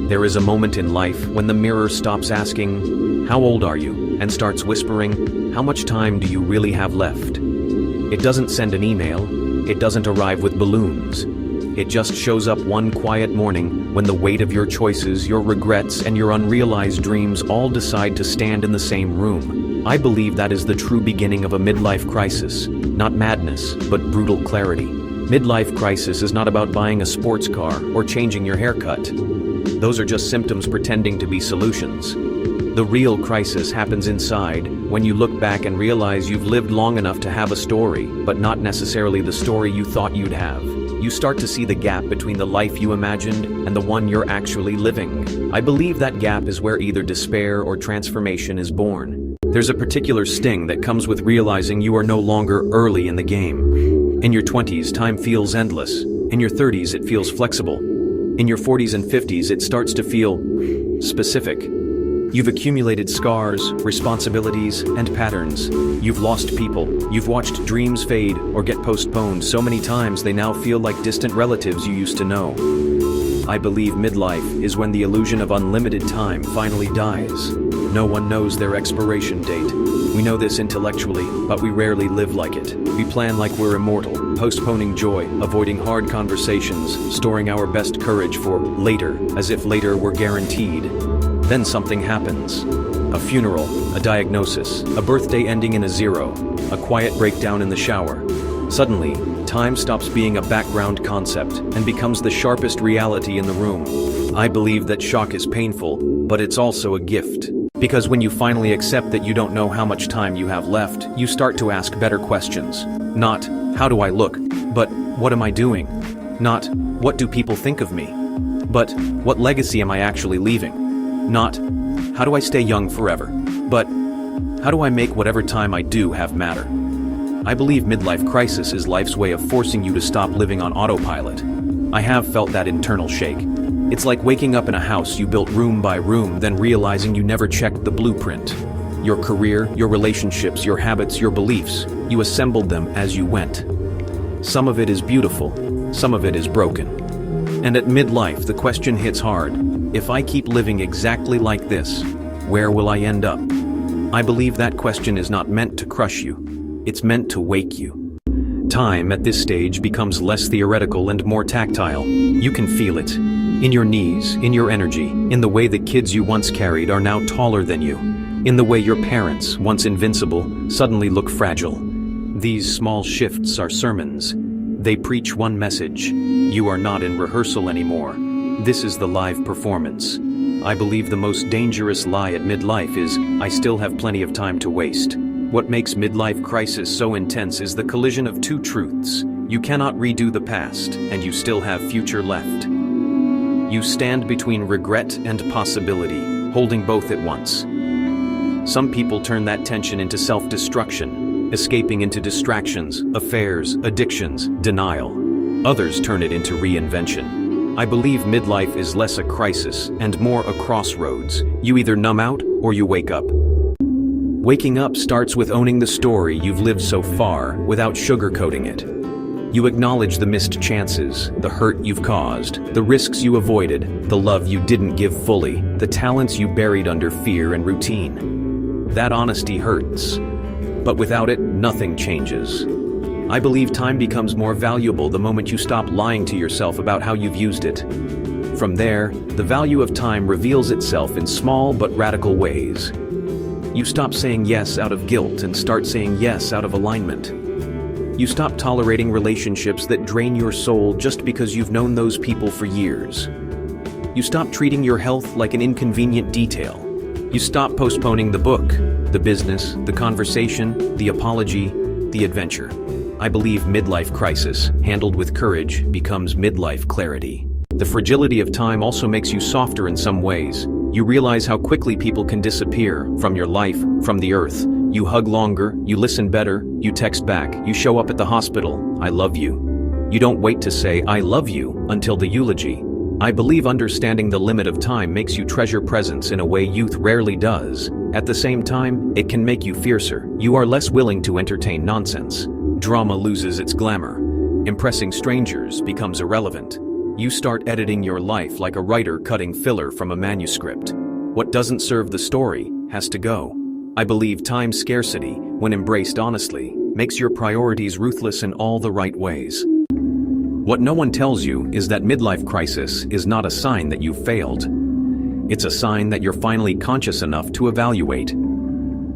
There is a moment in life when the mirror stops asking, "How old are you?" and starts whispering, "How much time do you really have left?" It doesn't send an email. It doesn't arrive with balloons. It just shows up one quiet morning when the weight of your choices, your regrets, and your unrealized dreams all decide to stand in the same room. I believe that is the true beginning of a midlife crisis. Not madness, but brutal clarity. Midlife crisis is not about buying a sports car or changing your haircut. Those are just symptoms pretending to be solutions. The real crisis happens inside, when you look back and realize you've lived long enough to have a story, but not necessarily the story you thought you'd have. You start to see the gap between the life you imagined and the one you're actually living. I believe that gap is where either despair or transformation is born. There's a particular sting that comes with realizing you are no longer early in the game. In your 20s, time feels endless. In your 30s, it feels flexible. In your 40s and 50s, it starts to feel specific. You've accumulated scars, responsibilities, and patterns. You've lost people. You've watched dreams fade or get postponed so many times they now feel like distant relatives you used to know. I believe midlife is when the illusion of unlimited time finally dies. No one knows their expiration date. We know this intellectually, but we rarely live like it. We plan like we're immortal, postponing joy, avoiding hard conversations, storing our best courage for later, as if later were guaranteed. Then something happens. A funeral, a diagnosis, a birthday ending in a zero, a quiet breakdown in the shower. Suddenly, time stops being a background concept and becomes the sharpest reality in the room. I believe that shock is painful, but it's also a gift. Because when you finally accept that you don't know how much time you have left, you start to ask better questions. Not, "How do I look?" but "What am I doing?" Not, "What do people think of me?" but "What legacy am I actually leaving?" Not, "How do I stay young forever?" but "How do I make whatever time I do have matter?" I believe midlife crisis is life's way of forcing you to stop living on autopilot. I have felt that internal shake. It's like waking up in a house you built room by room, then realizing you never checked the blueprint. Your career, your relationships, your habits, your beliefs, you assembled them as you went. Some of it is beautiful, some of it is broken. And at midlife, the question hits hard. If I keep living exactly like this, where will I end up? I believe that question is not meant to crush you. It's meant to wake you. Time at this stage becomes less theoretical and more tactile. You can feel it. In your knees, in your energy, in the way the kids you once carried are now taller than you. In the way your parents, once invincible, suddenly look fragile. These small shifts are sermons. They preach one message. You are not in rehearsal anymore. This is the live performance. I believe the most dangerous lie at midlife is, "I still have plenty of time to waste." What makes midlife crisis so intense is the collision of two truths. You cannot redo the past, and you still have future left. You stand between regret and possibility, holding both at once. Some people turn that tension into self-destruction, escaping into distractions, affairs, addictions, denial. Others turn it into reinvention. I believe midlife is less a crisis and more a crossroads. You either numb out or you wake up. Waking up starts with owning the story you've lived so far without sugarcoating it. You acknowledge the missed chances, the hurt you've caused, the risks you avoided, the love you didn't give fully, the talents you buried under fear and routine. That honesty hurts. But without it, nothing changes. I believe time becomes more valuable the moment you stop lying to yourself about how you've used it. From there, the value of time reveals itself in small but radical ways. You stop saying yes out of guilt and start saying yes out of alignment. You stop tolerating relationships that drain your soul just because you've known those people for years. You stop treating your health like an inconvenient detail. You stop postponing the book, the business, the conversation, the apology, the adventure. I believe midlife crisis, handled with courage, becomes midlife clarity. The fragility of time also makes you softer in some ways. You realize how quickly people can disappear from your life, from the earth. You hug longer, you listen better, you text back, you show up at the hospital, "I love you." You don't wait to say, "I love you," until the eulogy. I believe understanding the limit of time makes you treasure presence in a way youth rarely does. At the same time, it can make you fiercer. You are less willing to entertain nonsense. Drama loses its glamour. Impressing strangers becomes irrelevant. You start editing your life like a writer cutting filler from a manuscript. What doesn't serve the story has to go. I believe time scarcity, when embraced honestly, makes your priorities ruthless in all the right ways. What no one tells you is that midlife crisis is not a sign that you've failed. It's a sign that you're finally conscious enough to evaluate.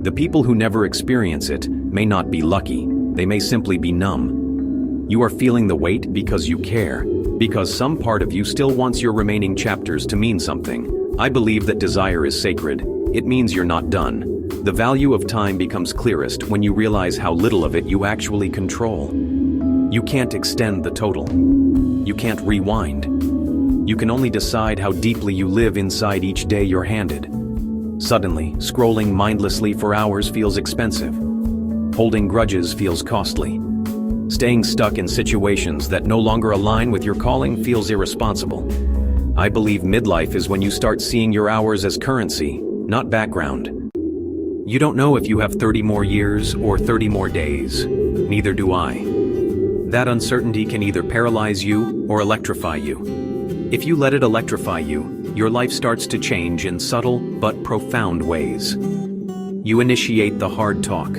The people who never experience it may not be lucky, they may simply be numb. You are feeling the weight because you care, because some part of you still wants your remaining chapters to mean something. I believe that desire is sacred. It means you're not done. The value of time becomes clearest when you realize how little of it you actually control. You can't extend the total. You can't rewind. You can only decide how deeply you live inside each day you're handed. Suddenly, scrolling mindlessly for hours feels expensive. Holding grudges feels costly. Staying stuck in situations that no longer align with your calling feels irresponsible. I believe midlife is when you start seeing your hours as currency, not background. You don't know if you have 30 more years or 30 more days. Neither do I. That uncertainty can either paralyze you or electrify you. If you let it electrify you, your life starts to change in subtle but profound ways. You initiate the hard talk.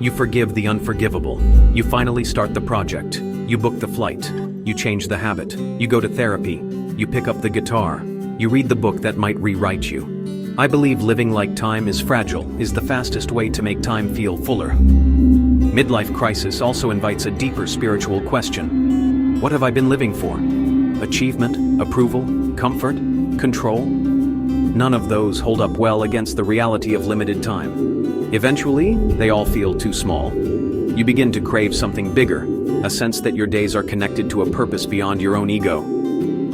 You forgive the unforgivable. You finally start the project. You book the flight. You change the habit. You go to therapy. You pick up the guitar. You read the book that might rewrite you. I believe living like time is fragile is the fastest way to make time feel fuller. Midlife crisis also invites a deeper spiritual question. What have I been living for? Achievement, approval, comfort, control? None of those hold up well against the reality of limited time. Eventually, they all feel too small. You begin to crave something bigger, a sense that your days are connected to a purpose beyond your own ego.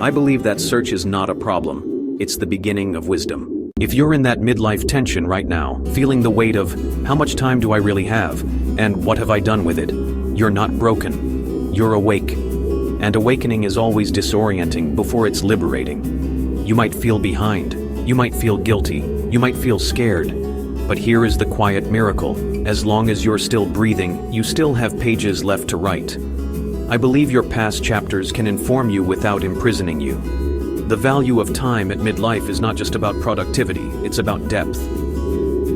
I believe that search is not a problem. It's the beginning of wisdom. If you're in that midlife tension right now, feeling the weight of how much time do I really have, and what have I done with it, you're not broken. You're awake. And awakening is always disorienting before it's liberating. You might feel behind. You might feel guilty. You might feel scared. But here is the quiet miracle. As long as you're still breathing, you still have pages left to write. I believe your past chapters can inform you without imprisoning you. The value of time at midlife is not just about productivity, it's about depth.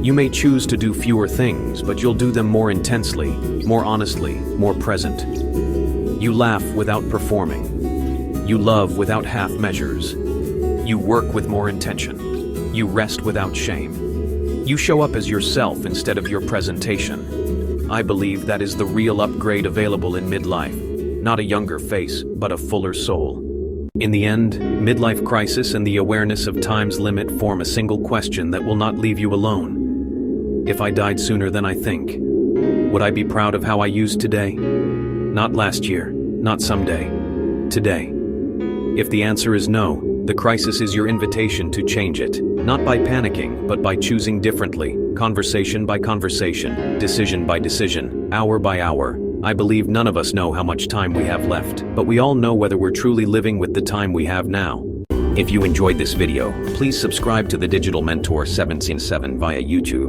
You may choose to do fewer things, but you'll do them more intensely, more honestly, more present. You laugh without performing. You love without half measures. You work with more intention. You rest without shame. You show up as yourself instead of your presentation. I believe that is the real upgrade available in midlife. Not a younger face, but a fuller soul. In the end, midlife crisis and the awareness of time's limit form a single question that will not leave you alone. If I died sooner than I think, would I be proud of how I used today? Not last year, not someday, today. If the answer is no, the crisis is your invitation to change it, not by panicking, but by choosing differently, conversation by conversation, decision by decision, hour by hour. I believe none of us know how much time we have left, but we all know whether we're truly living with the time we have now. If you enjoyed this video, please subscribe to the Digital Mentor 777 via YouTube.